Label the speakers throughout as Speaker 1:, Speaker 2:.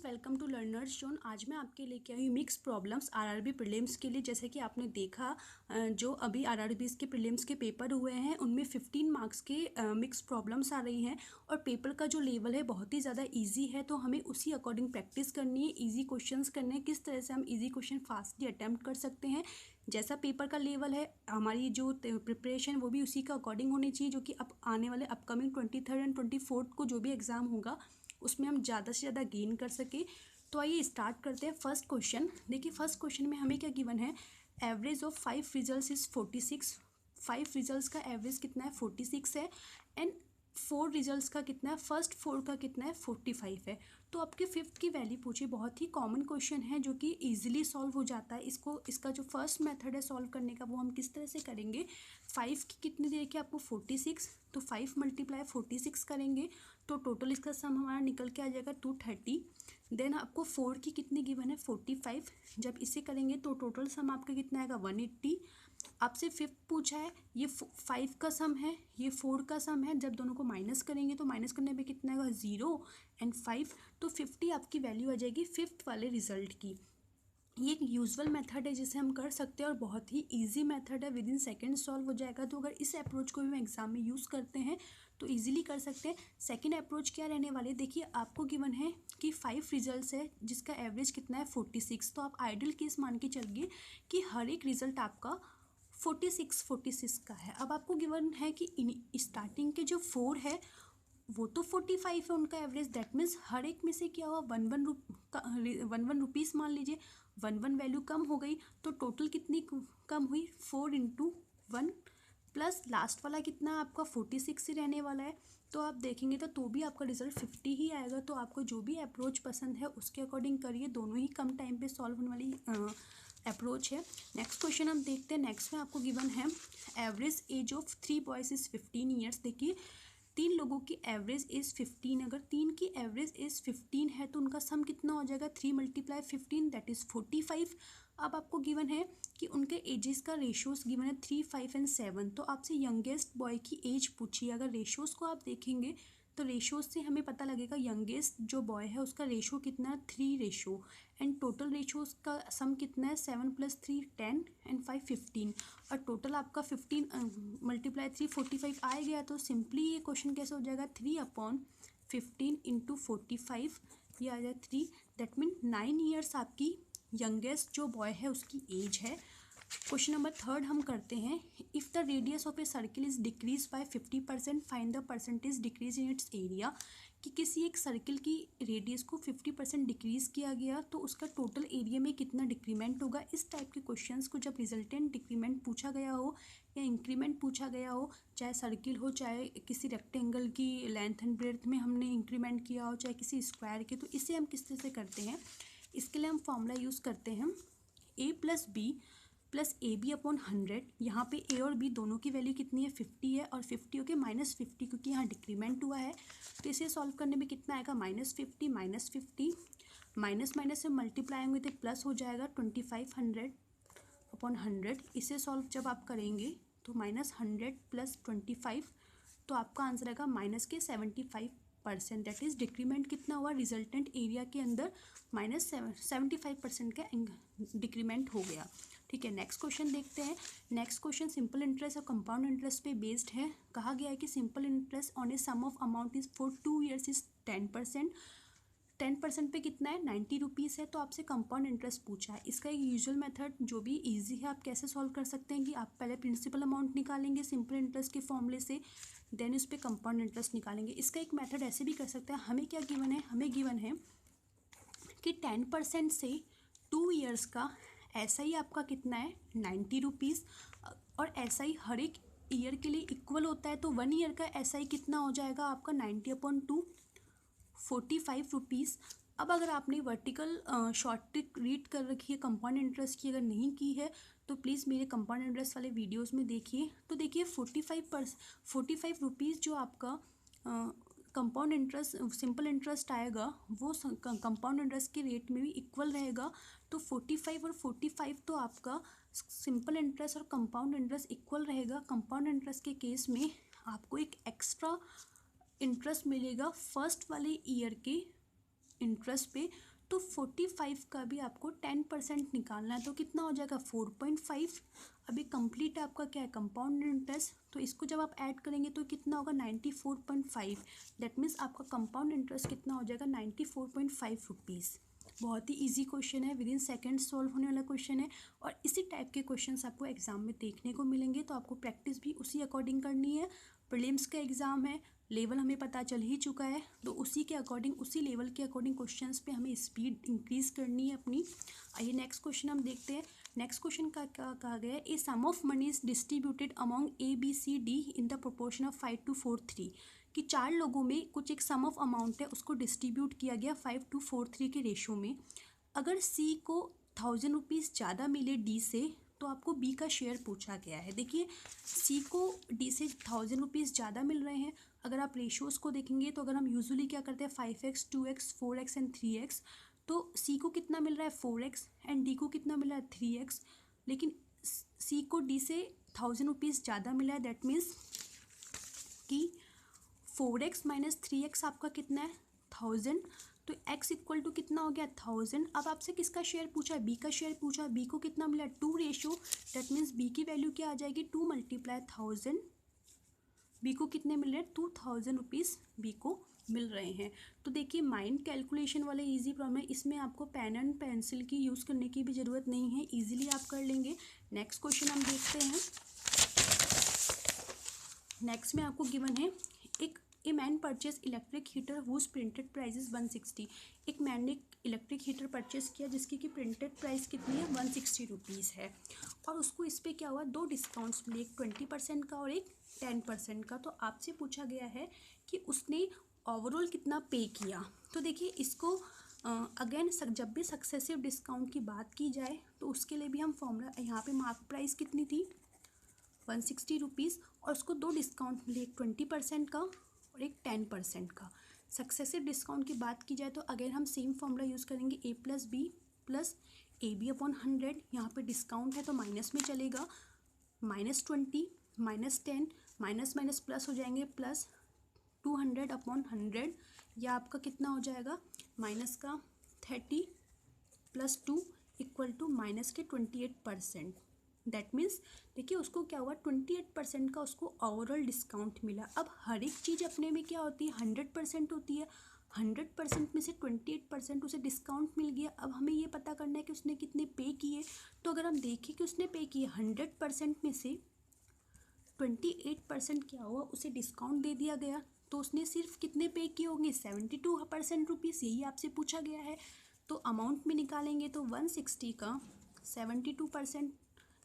Speaker 1: Welcome to learners zone. आज मैं आपके लेके आई हूँ मिक्स प्रॉब्लम्स आरआरबी प्रीलिम्स के लिए। जैसे कि आपने देखा जो अभी आरआरबीज के प्रीलिम्स के पेपर हुए हैं उनमें 15 मार्क्स के मिक्स प्रॉब्लम्स आ रही हैं और पेपर का जो लेवल है बहुत ही ज़्यादा इजी है, तो हमें उसी अकॉर्डिंग प्रैक्टिस करनी है, इजी क्वेश्चंस करने हैं, किस तरह से हम इजी क्वेश्चन फास्टली अटैम्प्ट कर सकते हैं। जैसा पेपर का लेवल है हमारी जो प्रिपरेशन वो भी उसी का अकॉर्डिंग होनी चाहिए, जो कि अब आने वाले अपकमिंग 23 एंड 24 को जो भी एग्ज़ाम होगा उसमें हम ज़्यादा से ज़्यादा गेन कर सके। तो आइए स्टार्ट करते हैं। फर्स्ट क्वेश्चन देखिए, फर्स्ट क्वेश्चन में हमें क्या गिवन है, average of 5 results is 46। 5 results का एवरेज कितना है 46 है एंड 4 रिजल्ट्स का कितना है, फर्स्ट 4 का कितना है 45 है। तो आपके फिफ्थ की वैल्यू पूछी, बहुत ही कॉमन क्वेश्चन है जो कि इजीली सॉल्व हो जाता है। इसका जो फर्स्ट मेथड है सॉल्व करने का वो हम किस तरह से करेंगे, 5 की कितनी दे रखी है आपको 46, तो 5 × 46 करेंगे तो टोटल इसका सम हमारा निकल के आ जाएगा 230। देन आपको 4 की कितनी गिवन है 45, जब इसे करेंगे तो टोटल सम आपका कितना आएगा 180। आपसे फिफ्थ पूछा है, ये 5 का सम है, ये 4 का सम है, जब दोनों को माइनस करेंगे तो माइनस करने पे कितना आएगा 0 एंड 5, तो 50 आपकी वैल्यू आ जाएगी फिफ्थ वाले रिजल्ट की। ये एक यूजुअल मेथड है जिसे हम कर सकते हैं और बहुत ही इजी मेथड है, विद इन सेकेंड सॉल्व हो जाएगा। तो अगर इस अप्रोच को भी हम एग्जाम में यूज़ करते हैं तो इजीली कर सकते हैं। सेकंड अप्रोच क्या रहने वाले, देखिए आपको गिवन है कि 5 रिजल्ट्स है जिसका एवरेज कितना है 46, तो आप आइडियल केस मान के चलिए कि हर एक रिजल्ट आपका 46 का है। अब आपको गिवन है कि स्टार्टिंग के जो 4 है वो तो 45 है उनका एवरेज, दैट मीन्स हर एक में से क्या हुआ 1 रुपीज़ मान लीजिए, 1 वैल्यू कम हो गई, तो टोटल कितनी कम हुई 4 × 1 प्लस लास्ट वाला कितना आपका 46 ही रहने वाला है। तो आप देखेंगे तो भी आपका रिजल्ट 50 ही आएगा। तो आपको जो भी अप्रोच पसंद है उसके अकॉर्डिंग करिए, दोनों ही कम टाइम पे सॉल्व होने वाली अप्रोच है। नेक्स्ट क्वेश्चन हम देखते हैं। नेक्स्ट में आपको गिवन है average age of 3 boys is 15 years. देखिए 3 लोगों की एवरेज एज 15, अगर 3 की एवरेज एज 15 है तो उनका सम कितना हो जाएगा 3 × 15 दैट इज़ 45। अब आपको गिवन है कि उनके एजेस का रेशोज़ गिवन है 3, 5 एंड 7, तो आपसे यंगेस्ट बॉय की एज पूछिए। अगर रेशोज़ को आप देखेंगे तो रेशोज़ से हमें पता लगेगा यंगेस्ट जो बॉय है उसका रेशो कितना है 3 रेशो एंड टोटल रेशोज़ का सम कितना है 7 + 3 10 एंड 5 15, और टोटल आपका 15 × 3 45 आ गया। तो सिंपली ये क्वेश्चन कैसे हो जाएगा 3/15 × 45, ये आ जाए 3, दैट मीन 9 ईयर्स आपकी यंगेस्ट जो बॉय है उसकी एज है। क्वेश्चन नंबर थर्ड हम करते हैं, if the radius of a circle is decrease by 50% find the percentage decrease in its area. कि किसी एक सर्किल की रेडियस को 50% डिक्रीज़ किया गया तो उसका टोटल एरिया में कितना डिक्रीमेंट होगा। इस टाइप के क्वेश्चंस को जब रिजल्टेंट डिक्रीमेंट पूछा गया हो या इंक्रीमेंट पूछा गया हो, चाहे सर्किल हो चाहे किसी रेक्टेंगल की लेंथ एंड ब्रेड्थ में हमने इंक्रीमेंट किया हो चाहे किसी स्क्वायर के, तो इसे हम किस तरह से करते हैं, इसके लिए हम फॉर्मूला यूज़ करते हैं a + b + AB/100। यहाँ पे a और b दोनों की वैल्यू कितनी है 50 है और 50 हो के -50 क्योंकि यहाँ डिक्रीमेंट हुआ है। तो इसे सॉल्व करने में कितना आएगा -50 माइनस माइनस से मल्टीप्लाई होंगे तो प्लस हो जाएगा 2500/100। इसे सॉल्व जब आप करेंगे तो -100 + 25, तो आपका आंसर आएगा -75%। दैट इज़ डिक्रीमेंट कितना हुआ रिजल्टेंट एरिया के अंदर -75% का डिक्रीमेंट हो गया। ठीक है, नेक्स्ट क्वेश्चन देखते हैं। नेक्स्ट क्वेश्चन सिंपल इंटरेस्ट और कंपाउंड इंटरेस्ट पे बेस्ड है। कहा गया है कि simple interest on a sum of amount is for 2 years is 10%। 10% पे कितना है 90 रुपीज़ है। तो आपसे कंपाउंड इंटरेस्ट पूछा है। इसका एक यूजुअल मेथड जो भी इजी है आप कैसे सॉल्व कर सकते हैं कि आप पहले प्रिंसिपल अमाउंट निकालेंगे सिंपल इंटरेस्ट के फॉर्मूले से, देन उस पर कंपाउंड इंटरेस्ट निकालेंगे। इसका एक मेथड ऐसे भी कर सकते हैं। हमें क्या गिवन है, हमें गिवन है कि 10% से 2 ईयर्स का ऐसा ही आपका कितना है 90 रुपीज़, और ऐसा ही हर एक ईयर के लिए इक्वल होता है। तो 1 ईयर का ऐसा ही कितना हो जाएगा आपका 90/2 45 रुपीज़। अब अगर आपने वर्टिकल शॉर्ट ट्रिक रीड कर रखी है कंपाउंड इंटरेस्ट की, अगर नहीं की है तो प्लीज़ मेरे कंपाउंड इंटरेस्ट वाले वीडियोस में देखिए। तो देखिए 45 रुपीज़ जो आपका कंपाउंड इंटरेस्ट सिंपल इंटरेस्ट आएगा वो कंपाउंड इंटरेस्ट के रेट में भी इक्वल रहेगा। तो 45 और 45 तो आपका सिंपल इंटरेस्ट और कंपाउंड इंटरेस्ट इक्वल रहेगा। कंपाउंड इंटरेस्ट के केस में आपको एक एक्स्ट्रा इंटरेस्ट मिलेगा फर्स्ट वाले ईयर के इंटरेस्ट पे, तो 45 का भी आपको 10% निकालना है, तो कितना हो जाएगा 4.5। अभी कंप्लीट आपका क्या है कंपाउंड इंटरेस्ट, तो इसको जब आप ऐड करेंगे तो कितना होगा 94.5। दैट मीन्स आपका कंपाउंड इंटरेस्ट कितना हो जाएगा 94.5 रुपीज़। बहुत ही इजी क्वेश्चन है, विद इन सेकेंड सॉल्व होने वाला क्वेश्चन है, और इसी टाइप के क्वेश्चंस आपको एग्जाम में देखने को मिलेंगे। तो आपको प्रैक्टिस भी उसी अकॉर्डिंग करनी है। प्रीलिम्स का एग्ज़ाम है, लेवल हमें पता चल ही चुका है, तो उसी के अकॉर्डिंग, उसी लेवल के अकॉर्डिंग क्वेश्चंस पे हमें स्पीड इंक्रीज करनी है अपनी। आइए नेक्स्ट क्वेश्चन हम देखते हैं। नेक्स्ट क्वेश्चन का क्या कहा गया है, a sum of money is distributed among ABCD in the proportion of 5:4:3, कि 4 लोगों में कुछ एक सम ऑफ अमाउंट है उसको डिस्ट्रीब्यूट किया गया 5:4:3 के रेशो में। अगर C को 1000 रुपीज़ ज़्यादा मिले D से, तो आपको B का शेयर पूछा गया है। देखिए C को D से 1000 रुपीज़ ज़्यादा मिल रहे हैं। अगर आप रेशोज़ को देखेंगे तो अगर हम यूजुअली क्या करते हैं 5x 2x 4x and 3x, तो C को कितना मिल रहा है 4x एंड D को कितना मिल रहा है 3x, लेकिन C को D से 1000 रुपीज़ ज़्यादा मिला है। दैट मीन्स कि 4x माइनस 3x आपका कितना है 1000, तो x इक्वल टू कितना हो गया 1000। अब आपसे किसका शेयर पूछा है, b का शेयर पूछा है। b को कितना मिला 2 रेशो, दैट मीन्स b की वैल्यू क्या आ जाएगी 2 × 1000। b को कितने मिल रहे हैं 2000 रुपीज़ b को मिल रहे हैं। तो देखिए माइंड कैलकुलेशन वाले इजी प्रॉब्लम है, इसमें आपको पेन एंड पेंसिल की यूज़ करने की भी ज़रूरत नहीं है, ईजिली आप कर लेंगे। नेक्स्ट क्वेश्चन हम देखते हैं। नेक्स्ट में आपको गिवन है एक a man purchase electric heater whose printed price is 160। एक मैन ने इलेक्ट्रिक हीटर परचेज किया जिसकी कि प्रिंटेड प्राइस कितनी है 160 रुपीज़ है, और उसको इस पर क्या हुआ 2 डिस्काउंट्स मिले, एक 20% का और एक 10% का। तो आपसे पूछा गया है कि उसने ओवरऑल कितना पे किया। तो देखिए इसको अगेन जब भी सक्सेसिव डिस्काउंट की बात की जाए तो उसके लिए भी हम फॉर्मूला, यहाँ पे मार्क प्राइस कितनी थी 160 रुपीज़, और उसको 2 डिस्काउंट मिले, एक 20% का और एक 10% का। सक्सेसिव डिस्काउंट की बात की जाए तो अगर हम सेम फॉर्मूला यूज़ करेंगे A+B प्लस AB/100। यहाँ पे डिस्काउंट है तो माइनस में चलेगा, -20 -10 माइनस माइनस प्लस हो जाएंगे, प्लस 200/100, या आपका कितना हो जाएगा माइनस का 30 प्लस 2 इक्वल टू माइनस के 28%। दैट मीन्स देखिए उसको क्या हुआ 28% का उसको ओवरऑल डिस्काउंट मिला। अब हर एक चीज़ अपने में क्या होती है 100% होती है, 100% में से 28% उसे डिस्काउंट मिल गया। अब हमें ये पता करना है कि उसने कितने पे किए। तो अगर हम देखें कि उसने पे किए 100% में से 28% क्या हुआ उसे डिस्काउंट दे दिया गया, तो उसने सिर्फ कितने पे किए होंगे 72% रुपीज़, यही आपसे पूछा गया है। तो अमाउंट में निकालेंगे तो 160 का 72%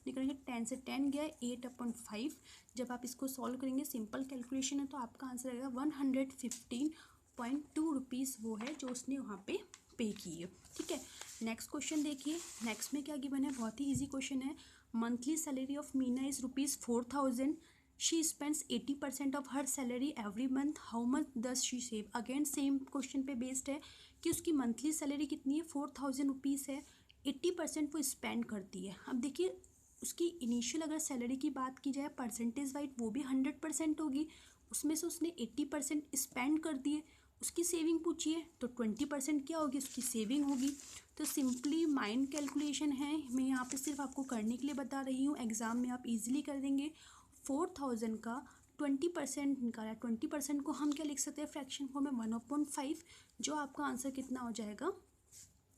Speaker 1: निकलेंगे, 10 से 10 गया 8/5। जब आप इसको सॉल्व करेंगे सिंपल कैलकुलेशन है तो आपका आंसर आएगा 115.2 रुपीज़ वो है जो उसने वहाँ पे की है। ठीक है, नेक्स्ट क्वेश्चन देखिए। नेक्स्ट में क्या गिवन है, बहुत ही इजी क्वेश्चन है। Monthly salary of Meena is ₹4000। She spends 80% of her salary every month, how much does she save. Again same question पे बेस्ड है कि उसकी मंथली सैलरी कितनी है 4000 रुपीज़ है, 80% वो स्पेंड करती है। अब देखिए उसकी इनिशियल अगर सैलरी की बात की जाए परसेंटेज वाइज वो भी 100% होगी, उसमें से उसने 80% स्पेंड कर दिए। उसकी सेविंग पूछिए तो 20% क्या होगी उसकी सेविंग होगी। तो सिंपली माइंड कैलकुलेशन है, मैं यहाँ पे सिर्फ आपको करने के लिए बता रही हूँ, एग्ज़ाम में आप इजीली कर देंगे। 4000 का 20% निकाला, 20% को हम क्या लिख सकते हैं फ्रैक्शन फॉर्म में 1/5, जो आपका आंसर कितना हो जाएगा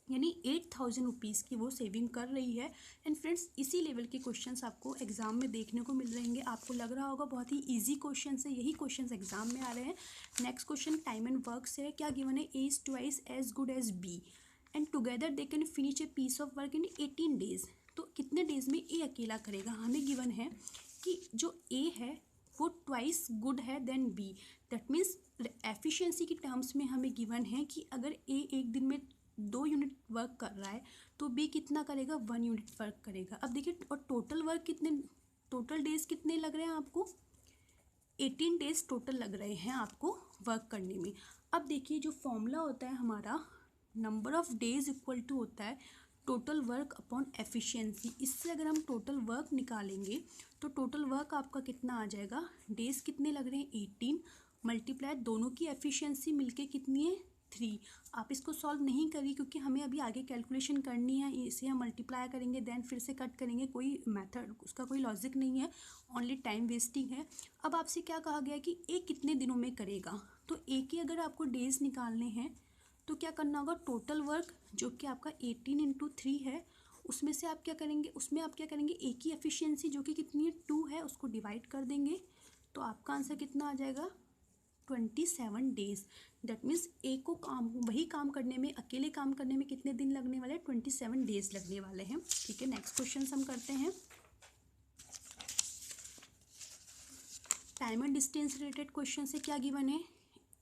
Speaker 1: यानी 8000 रुपीज़ की वो सेविंग कर रही है। एंड फ्रेंड्स इसी लेवल के क्वेश्चंस आपको एग्जाम में देखने को मिल रहेंगे। आपको लग रहा होगा बहुत ही इजी क्वेश्चन है, यही क्वेश्चंस एग्जाम में आ रहे हैं। Next question time and work से है। क्या गिवन है, A is twice as good as B and together they can finish a piece of work in 18 days. तो कितने डेज में ए अकेला करेगा। हमें गिवन है कि जो ए है वो ट्वाइस गुड है then B. That means efficiency की टर्म्स में हमें गिवन है कि अगर ए एक दिन में 2 यूनिट वर्क कर रहा है तो बी कितना करेगा 1 यूनिट वर्क करेगा। अब देखिए और टोटल वर्क कितने, टोटल डेज कितने लग रहे हैं आपको 18 डेज टोटल लग रहे हैं आपको वर्क करने में। अब देखिए जो फॉर्मूला होता है हमारा number of days equal to होता है टोटल वर्क अपॉन एफिशिएंसी। इससे अगर हम टोटल वर्क निकालेंगे तो टोटल वर्क आपका कितना आ जाएगा, डेज कितने लग रहे हैं 18 मल्टीप्लाई दोनों की एफिशिएंसी मिलके कितनी है 3। आप इसको सॉल्व नहीं करिए क्योंकि हमें अभी आगे कैलकुलेशन करनी है, इसे हम मल्टीप्लाई करेंगे देन फिर से कट करेंगे, कोई मेथड उसका कोई लॉजिक नहीं है, ओनली टाइम वेस्टिंग है। अब आपसे क्या कहा गया कि ए कितने दिनों में करेगा, तो ए के अगर आपको डेज निकालने हैं तो क्या करना होगा, टोटल वर्क जो कि आपका 18 × 3 है, उसमें से आप क्या करेंगे, उसमें आप क्या करेंगे, ए की एफिशिएंसी जो कि कितनी है 2 है, उसको डिवाइड कर देंगे तो आपका आंसर कितना आ जाएगा 27 डेज। दैट मीन्स ए को वही काम करने में, अकेले काम करने में कितने दिन लगने वाले हैं, 27 डेज लगने वाले हैं। ठीक है, नेक्स्ट क्वेश्चन हम करते हैं। Time and distance related question से क्या गिवन है,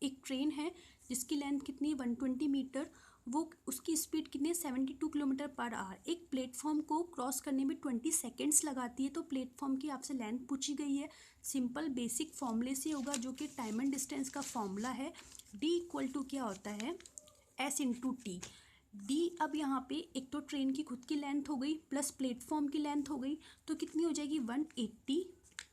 Speaker 1: एक ट्रेन है जिसकी लेंथ कितनी है 120 मीटर, वो उसकी स्पीड कितनी है 72 किलोमीटर पर आवर, एक प्लेटफॉर्म को क्रॉस करने में 20 सेकेंड्स लगाती है। तो प्लेटफॉर्म की आपसे लेंथ पूछी गई है, सिंपल बेसिक फॉर्मूले से होगा जो कि टाइम एंड डिस्टेंस का फॉर्मूला है, डी इक्वल टू क्या होता है एस इंटू टी। डी अब यहाँ पे एक तो ट्रेन की खुद की लेंथ हो गई प्लस प्लेटफॉर्म की लेंथ हो गई, तो कितनी हो जाएगी 180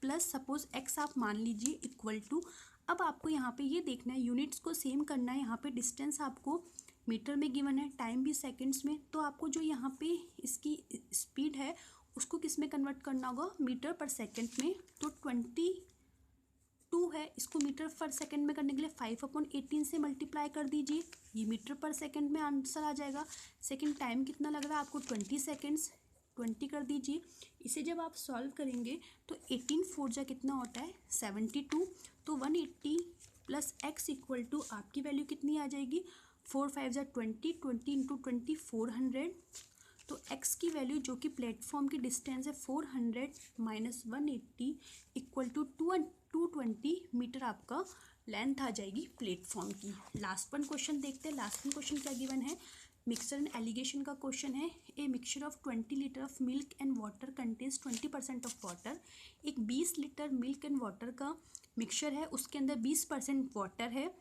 Speaker 1: प्लस सपोज एक्स आप मान लीजिए इक्वल टू, अब आपको यहाँ पे ये देखना है यूनिट्स को सेम करना है, यहाँ पे डिस्टेंस आपको मीटर में गिवन है, टाइम भी सेकंड्स में, तो आपको जो यहाँ पे इसकी स्पीड है उसको किस में कन्वर्ट करना होगा, मीटर पर सेकंड में। तो 22 है, इसको मीटर पर सेकंड में करने के लिए 5/18 से मल्टीप्लाई कर दीजिए, ये मीटर पर सेकंड में आंसर आ जाएगा। सेकंड टाइम कितना लग रहा है आपको 20 सेकेंड्स, 20 कर दीजिए। इसे जब आप सॉल्व करेंगे तो 18 4 जा कितना होता है 72, तो 180 प्लस एक्स इक्वल टू आपकी वैल्यू कितनी आ जाएगी 4 5 जा 20, 20 इंटू 20 400, तो x की वैल्यू जो कि प्लेटफॉर्म की डिस्टेंस है 400 माइनस 180 इक्वल टू 220 मीटर आपका लेंथ आ जाएगी प्लेटफॉर्म की। लास्ट वन क्वेश्चन देखते हैं, लास्ट वन क्वेश्चन क्या गिवन है, मिक्सचर एंड एलिगेशन का क्वेश्चन है। A mixture of 20 litre of milk and water contains 20% of water, एक 20 लीटर मिल्क एंड वाटर का मिक्सचर है, उसके अंदर 20% वाटर है।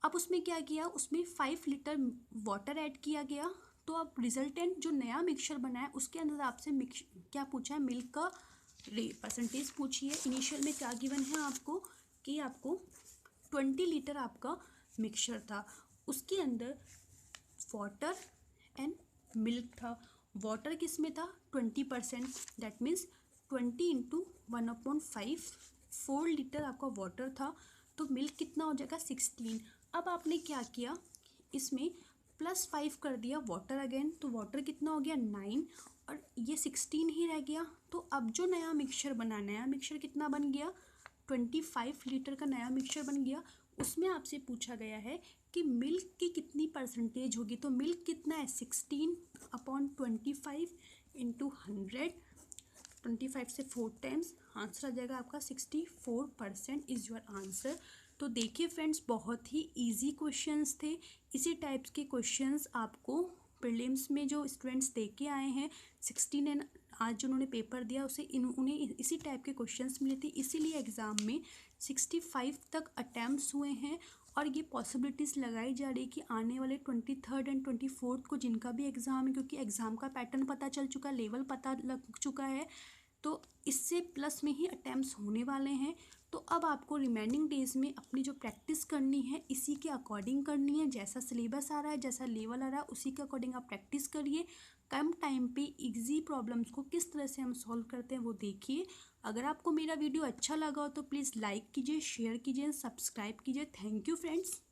Speaker 1: अब उसमें क्या किया, उसमें 5 लीटर वाटर ऐड किया गया, तो अब रिजल्टेंट जो नया मिक्सचर बना है उसके अंदर आपसे क्या पूछा है, मिल्क का परसेंटेज पूछी है। इनिशियल में क्या गिवन है आपको कि आपको 20 लीटर आपका मिक्सचर था, उसके अंदर वाटर एंड मिल्क था, वाटर किस में था 20%, दैट मीन्स 20 इंटू 1/5, 4 लीटर आपका वाटर था, तो मिल्क कितना हो जाएगा 16। अब आपने क्या किया, इसमें +5 कर दिया वाटर अगेन, तो वाटर कितना हो गया 9 और ये 16 ही रह गया। तो अब जो नया मिक्सचर बना, नया मिक्सचर कितना बन गया 25 लीटर का नया मिक्सचर बन गया। उसमें आपसे पूछा गया है कि मिल्क की कितनी परसेंटेज होगी, तो मिल्क कितना है 16/25 इंटू 100, 25 से 4 टाइम्स, आंसर आ जाएगा आपका 64% इज़ योर आंसर। तो देखिए फ्रेंड्स, बहुत ही इजी क्वेश्चंस थे, इसी टाइप्स के क्वेश्चंस आपको प्रीलिम्स में जो स्टूडेंट्स दे के आए हैं 16 एंड आज जो उन्होंने पेपर दिया उसे उन्हें इसी टाइप के क्वेश्चंस मिले थे, इसीलिए एग्ज़ाम में 65 तक अटैम्प्ट्स हुए हैं और ये पॉसिबिलिटीज़ लगाई जा रही है कि आने वाले 23 एंड 24 को जिनका भी एग्ज़ाम है, क्योंकि एग्ज़ाम का पैटर्न पता चल चुका है, लेवल पता लग चुका है, तो इससे प्लस में ही अटैम्प्ट्स होने वाले हैं। तो अब आपको रिमेनिंग डेज में अपनी जो प्रैक्टिस करनी है इसी के अकॉर्डिंग करनी है, जैसा सिलेबस आ रहा है, जैसा लेवल आ रहा है उसी के अकॉर्डिंग आप प्रैक्टिस करिए। कम टाइम पे इजी प्रॉब्लम्स को किस तरह से हम सॉल्व करते हैं वो देखिए। अगर आपको मेरा वीडियो अच्छा लगा हो तो प्लीज़ लाइक कीजिए, शेयर कीजिए, सब्सक्राइब कीजिए। Thank you friends.